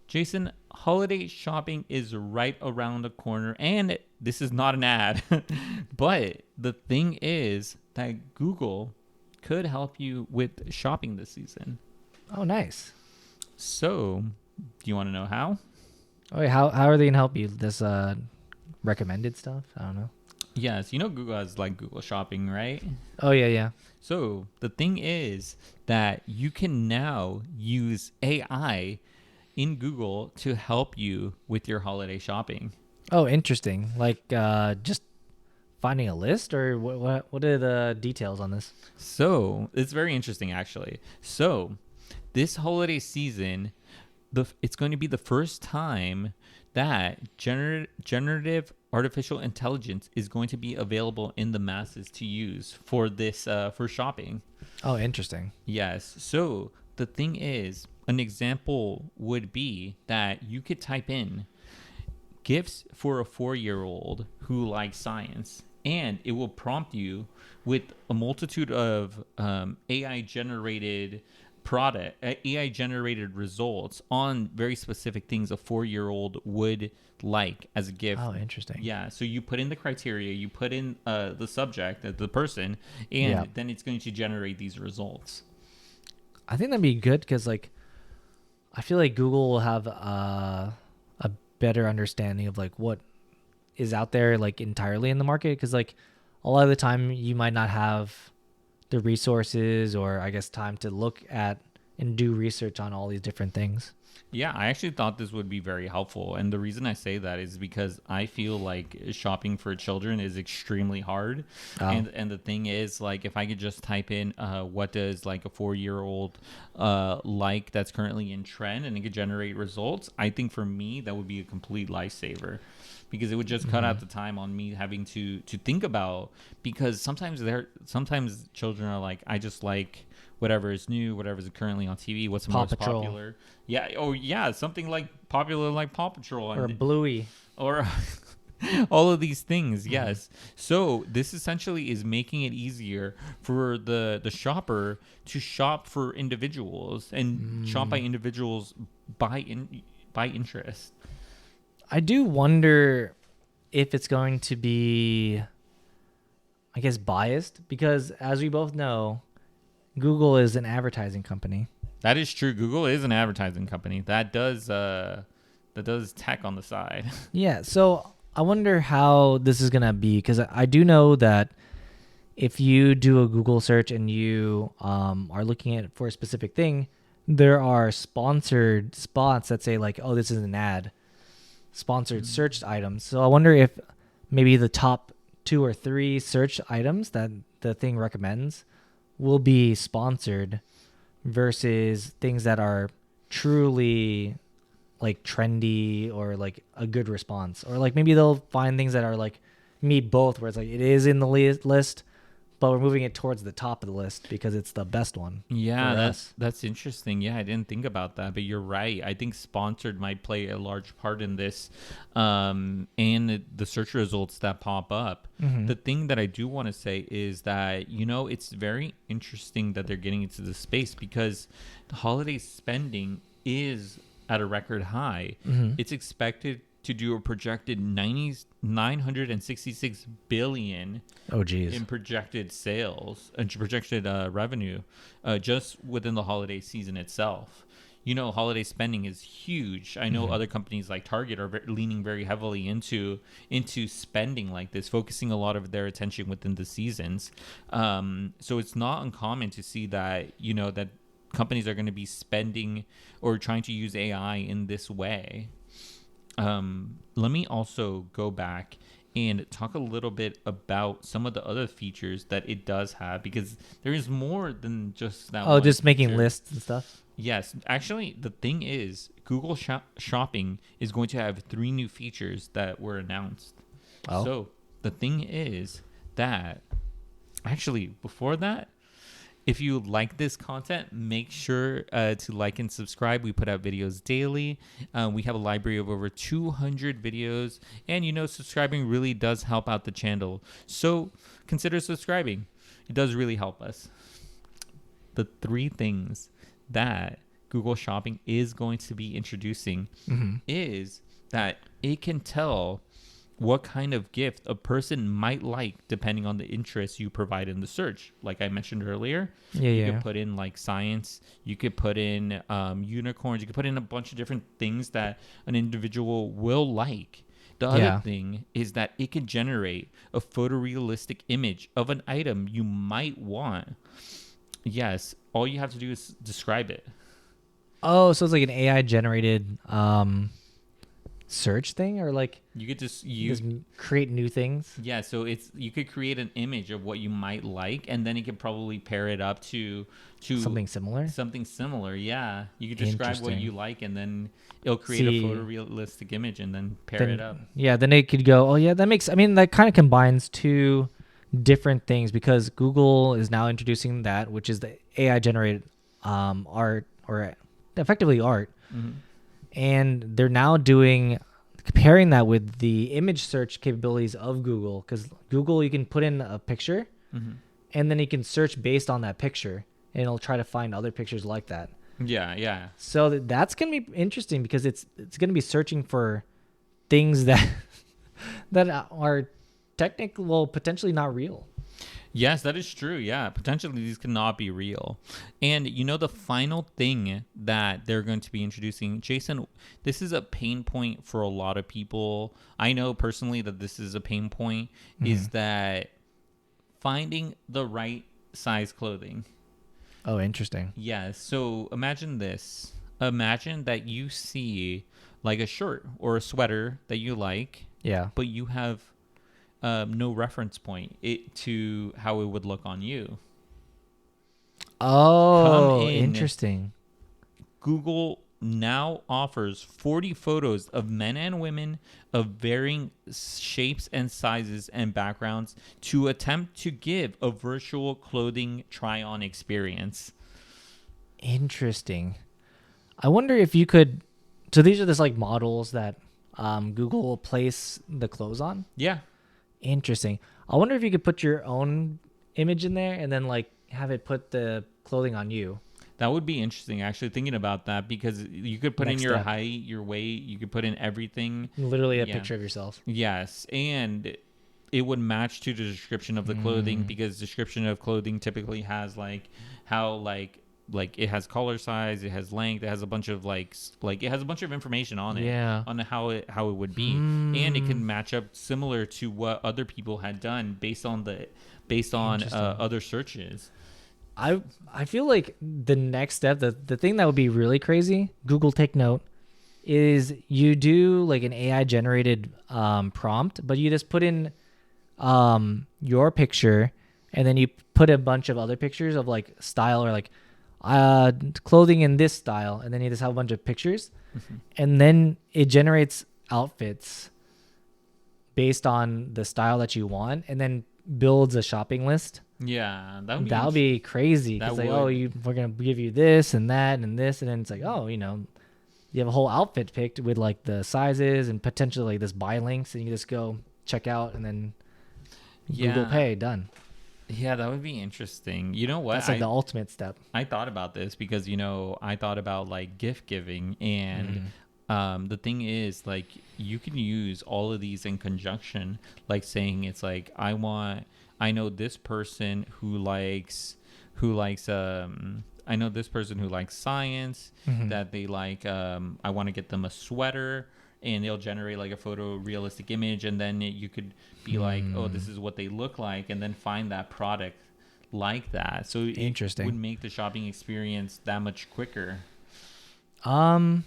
Jason, holiday shopping is right around the corner, and this is not an ad. But the thing is that Google could help you with shopping this season. Oh, nice. So, do you want to know how? Oh, wait, how are they gonna help you? This recommended stuff? I don't know. Yes, you know Google has like Google Shopping, right? Oh yeah, yeah. So, the thing is that you can now use AI in Google to help you with your holiday shopping. Oh, interesting. Like just finding a list, or what are the details on this? So, it's very interesting actually. So, this holiday season, it's going to be the first time that generative artificial intelligence is going to be available in the masses to use for this for shopping. Oh, interesting. Yes. So the thing is, an example would be that you could type in gifts for a 4-year-old who likes science, and it will prompt you with a multitude of AI generated AI generated results on very specific things a 4-year-old would like as a gift. Oh, interesting. Yeah, so you put in the criteria, you put in the subject, the person, and Yeah. then it's going to generate these results. I think that'd be good because like I feel like Google will have a better understanding of like what is out there like entirely in the market, because like a lot of the time you might not have the resources or I guess time to look at and do research on all these different things. Yeah, I actually thought this would be very helpful. And the reason I say that is because I feel like shopping for children is extremely hard. Oh. And the thing is, like, if I could just type in what does like a 4-year-old like that's currently in trend, and it could generate results, I think for me that would be a complete lifesaver, because it would just cut out the time on me having to think about, because sometimes children are like, I just like whatever is new, whatever is currently on TV, what's the Paw most Patrol. popular. Yeah. Oh, yeah. Something like popular, like Paw Patrol, Or Bluey. or all of these things. Yes. So this essentially is making it easier for the shopper to shop for individuals and shop by individuals by interest. I do wonder if it's going to be, I guess, biased, because as we both know, Google is an advertising company. That is true. Google is an advertising company that does tech on the side. Yeah, so I wonder how this is going to be, because I do know that if you do a Google search and you are looking at for a specific thing, there are sponsored spots that say like, oh, this is an ad, sponsored searched items. So I wonder if maybe the top 2 or 3 search items that the thing recommends will be sponsored versus things that are truly like trendy or like a good response, or like maybe they'll find things that are like meet both, where it's like it is in the list, but we're moving it towards the top of the list because it's the best one. Yeah, for us. that's interesting. Yeah, I didn't think about that, but you're right. I think sponsored might play a large part in this, and the search results that pop up. The thing that I do want to say is that, it's very interesting that they're getting into this space, because the holiday spending is at a record high. It's expected to do a projected 966 billion Oh geez. in projected sales and projected revenue just within the holiday season itself. Holiday spending is huge. I know other companies like Target are leaning very heavily into spending like this, focusing a lot of their attention within the seasons. So it's not uncommon to see that, that companies are going to be spending or trying to use AI in this way. Let me also go back and talk a little bit about some of the other features that it does have, because there is more than just that. Oh, just making feature. lists and stuff. Yes, actually, the thing is, Google Shopping is going to have 3 new features that were announced. Oh. So the thing is that, actually, before that, if you like this content, make sure to like and subscribe. We put out videos daily. We have a library of over 200 videos. And, subscribing really does help out the channel. So consider subscribing. It does really help us. The 3 things that Google Shopping is going to be introducing is that it can tell what kind of gift a person might like depending on the interest you provide in the search. Like I mentioned earlier, you could put in like science, you could put in unicorns, you could put in a bunch of different things that an individual will like. The other thing is that it can generate a photorealistic image of an item you might want. Yes, all you have to do is describe it. Oh, so it's like an AI generated search thing, or like You could just create new things. Yeah, so you could create an image of what you might like, and then you could probably pair it up to Something similar. Something similar, yeah. You could describe what Interesting. you like, and then it'll create a photorealistic image, and then pair it up. Yeah, then it could go, oh yeah, that makes. I mean, that kind of combines two different things, because Google is now introducing that, which is the AI generated art, or effectively art. And they're now comparing that with the image search capabilities of Google, because Google, you can put in a picture and then you can search based on that picture, and it'll try to find other pictures like that. Yeah. So that's going to be interesting, because it's going to be searching for things that are technically, well, potentially not real. Yes, that is true. Yeah, potentially these cannot be real. And the final thing that they're going to be introducing, Jason, this is a pain point for a lot of people. I know personally that this is a pain point, is that finding the right size clothing. Oh, interesting. Yes. So imagine this. Imagine that you see like a shirt or a sweater that you like. Yeah. But you have no reference point to how it would look on you. Oh, interesting. Google now offers 40 photos of men and women of varying shapes and sizes and backgrounds to attempt to give a virtual clothing try-on experience. Interesting. I wonder if you could. So these are just like models that Google will place the clothes on. Yeah. Interesting. I wonder if you could put your own image in there and then like have it put the clothing on you. That would be interesting, actually, thinking about that, because you could put in your height, your weight, you could put in everything. Literally a picture of yourself. Yes, and it would match to the description of the clothing, because description of clothing typically has it has collar size, it has length, it has a bunch of it has a bunch of information on it, on how it would be, and it can match up similar to what other people had done based on other searches. I feel like the next step, the thing that would be really crazy, Google take note, is you do like an AI generated prompt, but you just put in your picture, and then you put a bunch of other pictures of like style, or like clothing in this style, and then you just have a bunch of pictures, and then it generates outfits based on the style that you want, and then builds a shopping list. Yeah, that would be crazy. Because like, we're gonna give you this and that and this, and then it's like, you have a whole outfit picked with like the sizes and potentially like this buy links, and you can just go check out and then Google Pay, done. Yeah, that would be interesting. You know what? That's like the ultimate step. I thought about this because, I thought about like gift giving, and the thing is, like, you can use all of these in conjunction, like saying it's like, I know this person who likes I know this person who likes science, that they like, I want to get them a sweater, and they'll generate like a photorealistic image, and then you could be like, oh, this is what they look like, and then find that product like that. So it would make the shopping experience that much quicker. I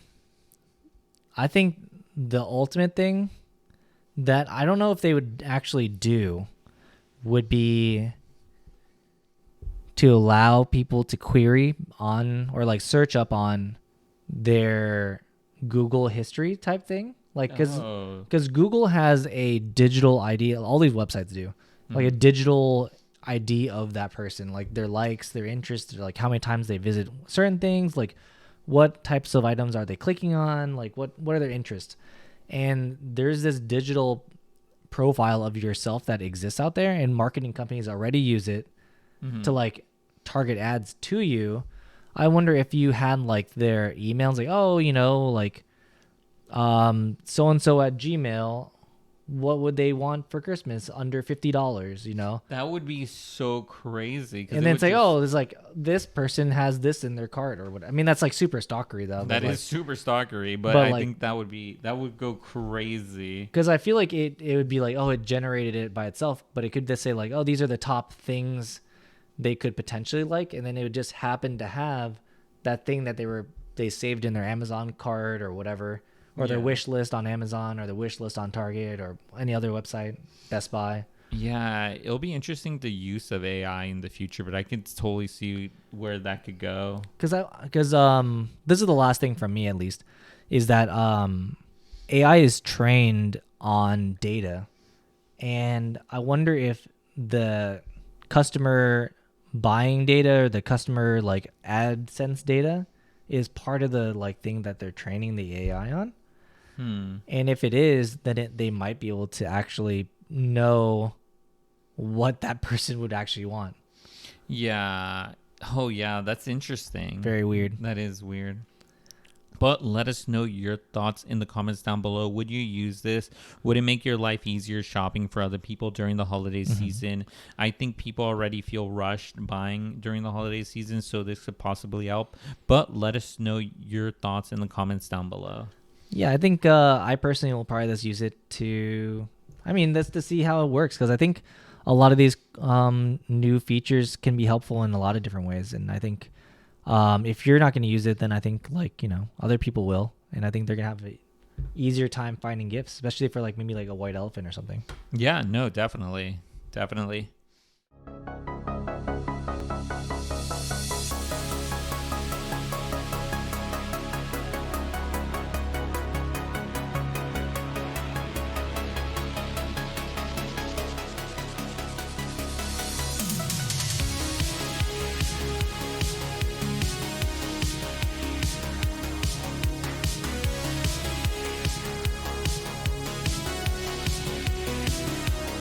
think the ultimate thing that I don't know if they would actually do would be to allow people to query on, or like search up on, their Google history type thing. Like, because Google has a digital ID, all these websites do, like a digital ID of that person, like their likes, their interests, like how many times they visit certain things, like what types of items are they clicking on, like what are their interests. And there's this digital profile of yourself that exists out there, and marketing companies already use it to like target ads to you. I wonder if you had like their emails, like, oh, like so and so at Gmail, what would they want for Christmas under $50? That would be so crazy. And then say, oh, there's like this person has this in their cart or what. I mean, that's like super stalkery though. That is super stalkery, but I think that would go crazy. Because I feel like it would be like, oh, it generated it by itself, but it could just say like, oh, these are the top things they could potentially like, and then it would just happen to have that thing that they saved in their Amazon cart or whatever, or their wish list on Amazon or the wish list on Target or any other website, Best Buy. Yeah, it'll be interesting the use of AI in the future, but I can totally see where that could go. Because this is the last thing from me at least, is that AI is trained on data, and I wonder if the customer buying data or the customer like AdSense data is part of the like thing that they're training the AI on. And if it is, then they might be able to actually know what that person would actually want. Yeah. Oh, yeah. That's interesting. Very weird. That is weird. But let us know your thoughts in the comments down below. Would you use this? Would it make your life easier shopping for other people during the holiday season? I think people already feel rushed buying during the holiday season, so this could possibly help. But let us know your thoughts in the comments down below. Yeah, I think I personally will probably just use it that's to see how it works, because I think a lot of these new features can be helpful in a lot of different ways. And I think if you're not going to use it, then I think other people will. And I think they're going to have an easier time finding gifts, especially for maybe a white elephant or something. Yeah, no, definitely. Definitely.